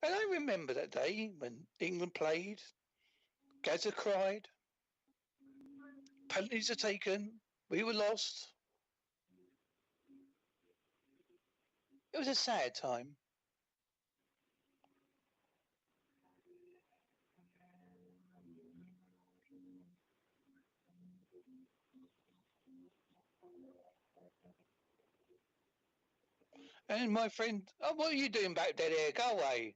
And I remember that day when England played, Gazza cried, penalties are taken, we were lost. It was a sad time. And my friend, oh, what are you doing back there? Go away.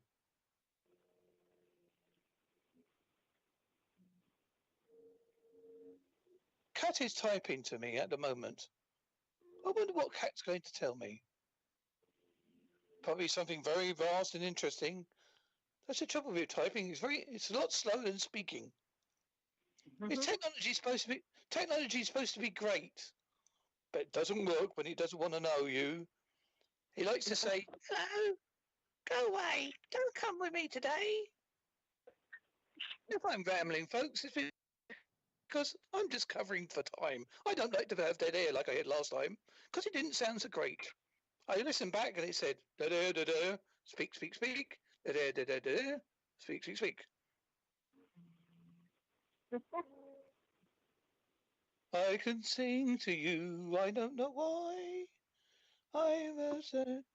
Cat is typing to me at the moment. I wonder what Cat's going to tell me. Probably something very vast and interesting. That's the trouble with typing. It's a lot slower than speaking. Is technology supposed to be great, but it doesn't work when he doesn't want to know you. He likes to say, "Hello, go away, don't come with me today." If I'm rambling, folks, it's because I'm just covering for time. I don't like to have dead air like I had last time because it didn't sound so great. I listened back and it said, da da da da, speak, speak, speak, da da da da da, speak, speak, speak. I can sing to you, I don't know why. I'm a sad.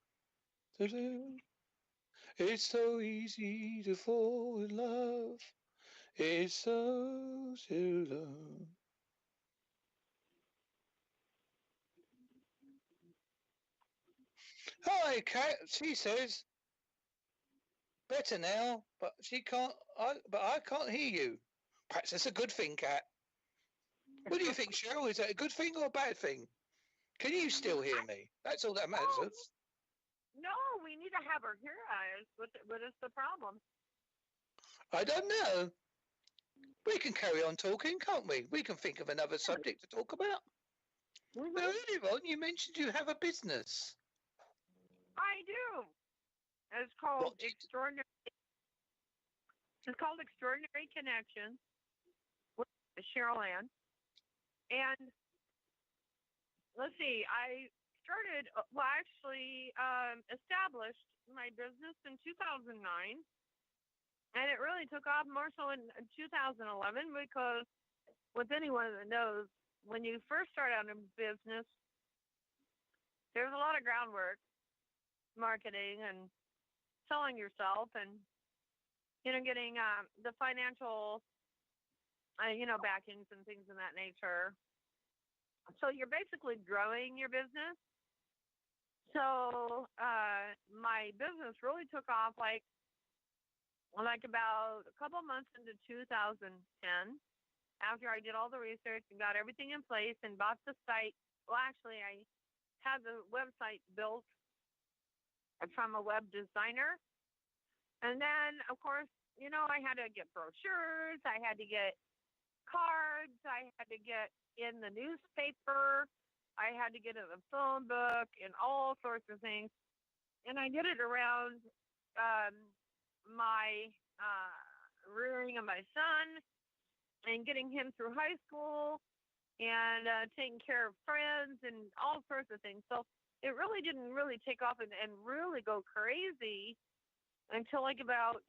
It's so easy to fall in love. It's so love. Hi, Cat. She says better now, but she can't. But I can't hear you. Perhaps that's a good thing, Cat. What do you think, Cheryl? Is that a good thing or a bad thing? Can you still hear me? That's all that matters. No, we need to have her hear us. What is the problem? I don't know. We can carry on talking, can't we? We can think of another subject to talk about. Mm-hmm. Now, earlier on, you mentioned you have a business. I do. It's called Extraordinary. It's called Extraordinary Connections with Cheryl Ann. And let's see, I started, established my business in 2009. And it really took off more so in 2011 because with anyone that knows, when you first start out in business, there's a lot of groundwork, marketing and selling yourself and, getting the financial, backings and things of that nature. So you're basically growing your business. So my business really took off like about a couple months into 2010, after I did all the research and got everything in place and bought the site. Well, actually, I had the website built from a web designer. And then, of course, I had to get brochures. I had to get cards. I had to get in the newspaper. I had to get in the phone book and all sorts of things. And I did it around my rearing of my son and getting him through high school and taking care of friends and all sorts of things. So it really didn't really take off and really go crazy until like about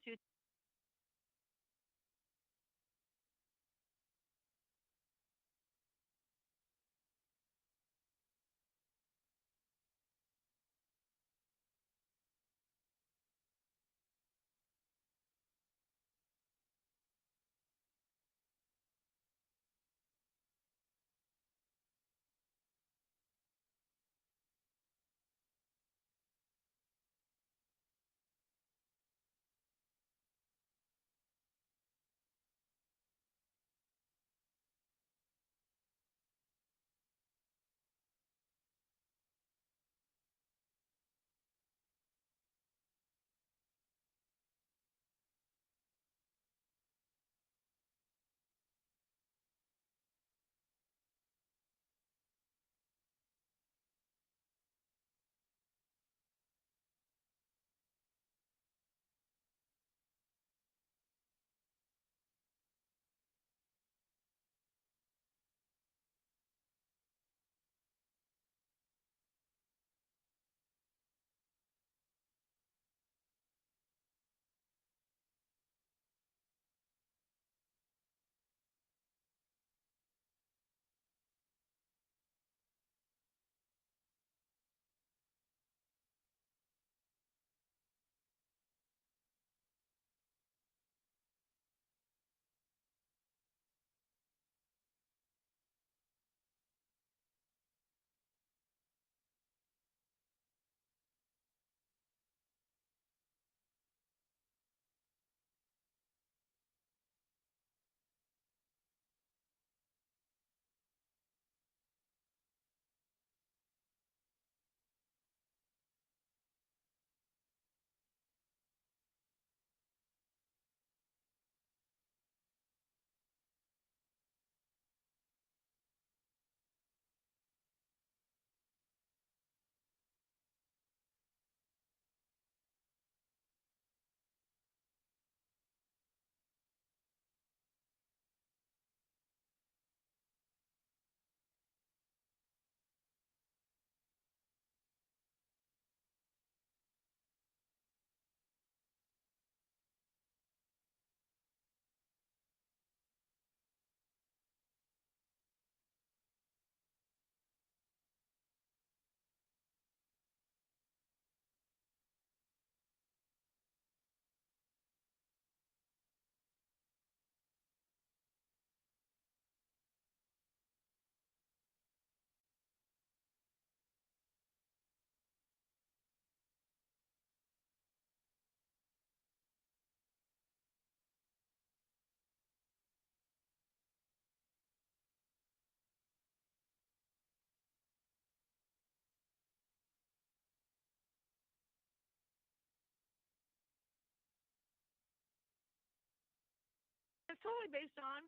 totally based on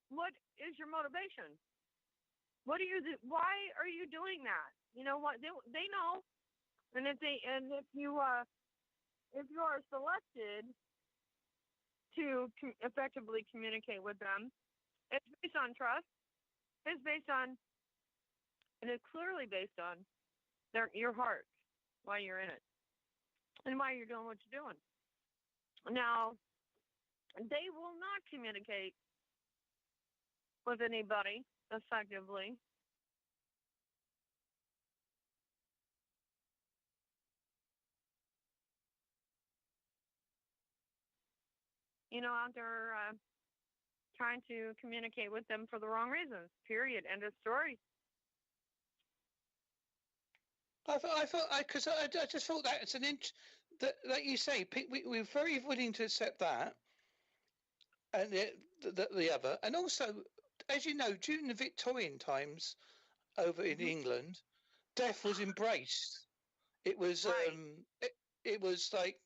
what is your motivation. What do you do? Why are you doing that? You know what? They know, and if you are selected to effectively communicate with them, it's based on trust. It's based on, and it's clearly based on your heart, why you're in it, and why you're doing what you're doing. Now, they will not communicate with anybody effectively. Out there trying to communicate with them for the wrong reasons. Period. End of story. I just thought that it's an that you say we're very willing to accept that, and the other, and also, as you know, during the Victorian times over in England, death was embraced. It was Right. it was like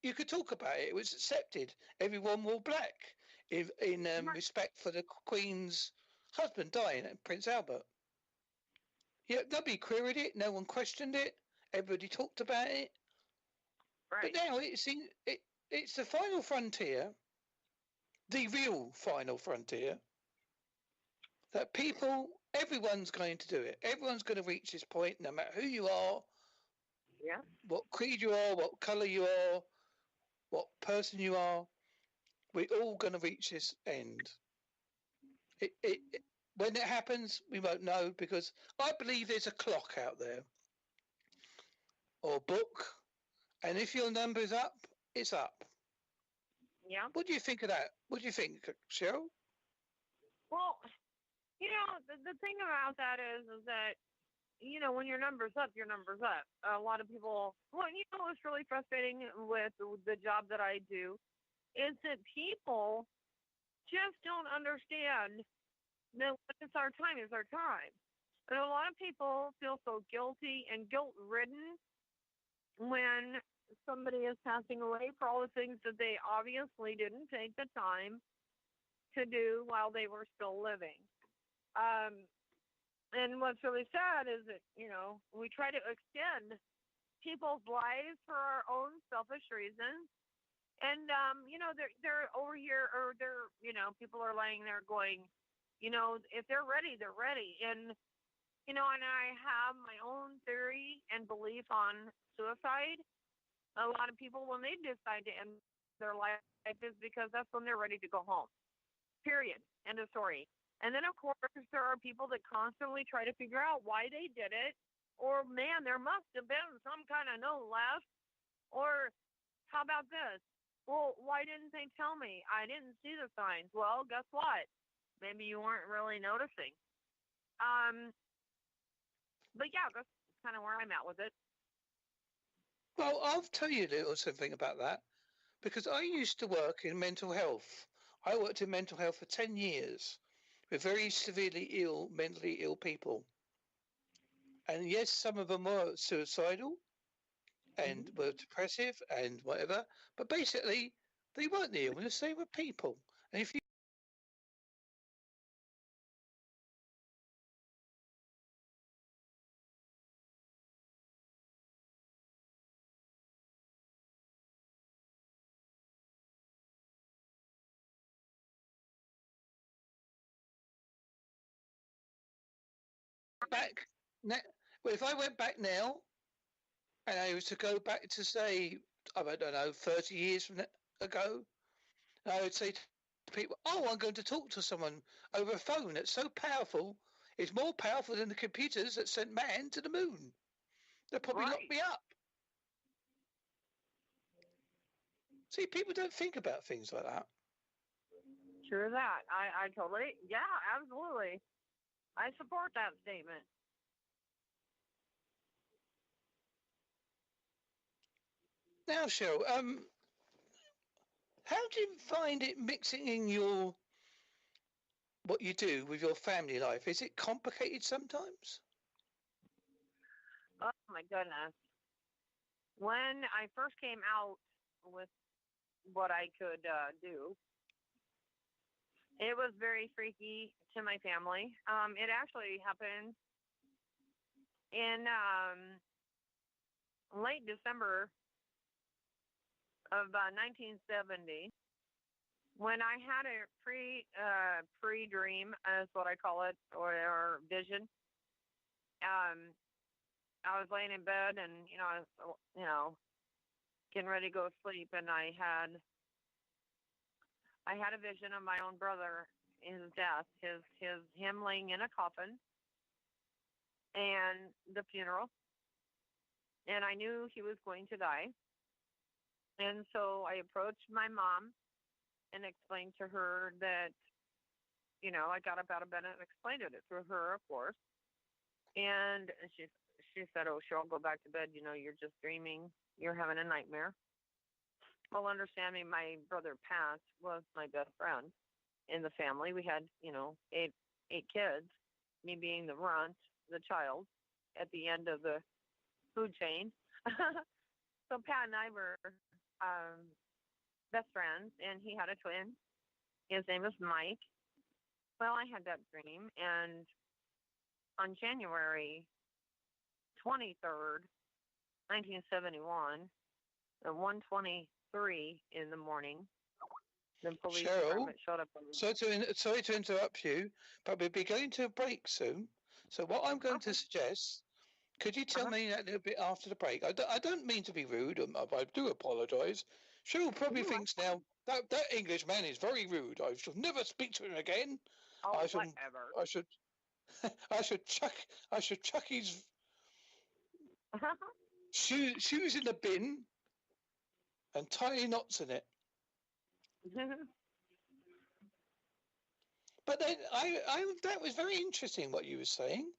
you could talk about it. It was accepted. Everyone wore black in respect for the Queen's husband dying, Prince Albert. Yeah, nobody queried it. No one questioned it. Everybody talked about it. Right. But now it's the final frontier, the real final frontier, that everyone's going to do it. Everyone's going to reach this point, no matter who you are, Yeah. what creed you are, what colour you are, what person you are. We're all going to reach this end. When it happens, we won't know, because I believe there's a clock out there or a book, and if your number's up, it's up. Yeah. What do you think of that? What do you think, Cheryl? Well, the thing about that is that when your number's up, your number's up. A lot of people. Well, what's really frustrating with the job that I do is that people just don't understand that when it's our time, it's our time. And a lot of people feel so guilty and guilt-ridden when somebody is passing away for all the things that they obviously didn't take the time to do while they were still living. And what's really sad is that, we try to extend people's lives for our own selfish reasons. And, they're over here, or people are laying there going, if they're ready, they're ready. And, and I have my own theory and belief on suicide. A lot of people, when they decide to end their life, is because that's when they're ready to go home. Period. End of story. And then, of course, there are people that constantly try to figure out why they did it. Or, man, there must have been some kind of note left. Or, how about this? Well, why didn't they tell me? I didn't see the signs. Well, guess what? Maybe you weren't really noticing. But yeah, that's kind of where I'm at with it. Well, I'll tell you a little something about that, because I used to work in mental health. I worked in mental health for 10 years with very severely mentally ill people. And yes, some of them were suicidal and were depressive and whatever, but basically they weren't the illness, they were people. And if you back now, well, if I went back now and I was to go back to, say, I don't know, 30 years ago, I would say to people, oh, I'm going to talk to someone over a phone that's so powerful, it's more powerful than the computers that sent man to the moon. They'll probably lock me up. See, people don't think about things like that. True that. I totally, yeah, absolutely. I support that statement. Now, Cheryl, how do you find it mixing in what you do with your family life? Is it complicated sometimes? Oh my goodness. When I first came out with what I could do, It was very freaky to my family. It actually happened in late December of 1970 when I had a pre-dream, is what I call it, or vision. I was laying in bed and I was getting ready to go to sleep, and I had a vision of my own brother, his death, him laying in a coffin, and the funeral, and I knew he was going to die. And so I approached my mom and explained to her that, I got up out of bed and explained it to her, of course. And she said, "Oh, sure, I'll go back to bed. You're just dreaming. You're having a nightmare." Well, understand me, my brother Pat was my best friend in the family. We had, eight kids, me being the runt, the child, at the end of the food chain. So Pat and I were best friends, and he had a twin. His name was Mike. Well, I had that dream, and on January 23rd, 1971, at 1:23 in the morning, the police Cheryl, department showed up. sorry to interrupt you, but we'll be going to a break soon. So what I'm going to suggest, could you tell me that a little bit after the break? I don't mean to be rude. I do apologise. Cheryl probably thinks now that English man is very rude. I shall never speak to him again. Oh, I should, whatever. I should chuck his shoes in the bin and tie knots in it. But then that was very interesting what you were saying,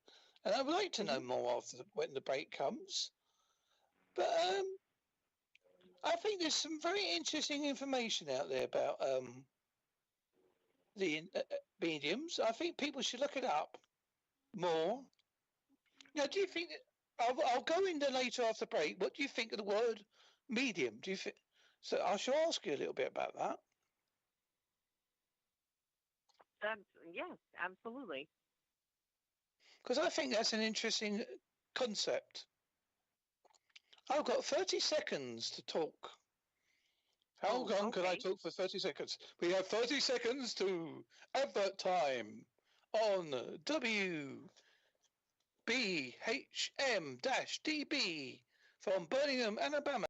and I would like to know more after when the break comes. But I think there's some very interesting information out there about the mediums. I think people should look it up more. Now, do you think that I'll go in there later after break? What do you think of the word medium? Do you think so? I shall ask you a little bit about that. Yes, absolutely. Because I think that's an interesting concept. I've got 30 seconds to talk. How long can I talk for 30 seconds? We have 30 seconds to advert time on WBHM-DB from Birmingham, Alabama.